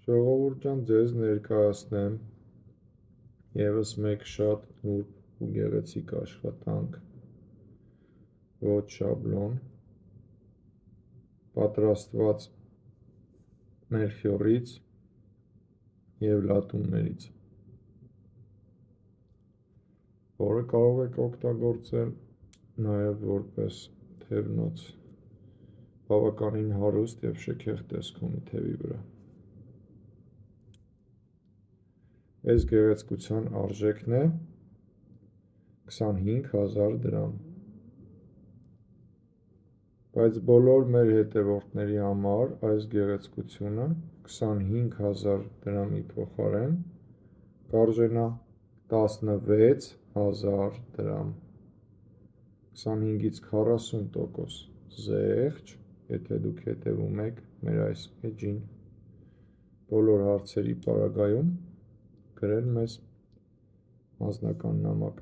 Ժողովուրդ ջան, ձեզ ներկայացնեմ ևս մեկ շատ նուրբ ու գեղեցիկ աշխատանք, ոչ շաբլոն, պատրաստված մելխիորից և լատուններից, որը կարող եք օգտագործել նաև որպես թևնոց, բավականին հարուստ և շքեղ տեսք ունի թևի վրա։ Այս գեղեցկության արժեքն է 25,000 դրամ, բայց բոլոր մեր հետևորդների համար այս գեղեցկությունը 25,000 դրամի փոխարեն կարժենա 16,000 դրամ, 25-ից 40% զեղչ, եթե դուք հետևում եք մեր այս էջին։ Բոլոր հարցերի պարագայում գրել մեզ անձնական նամակ։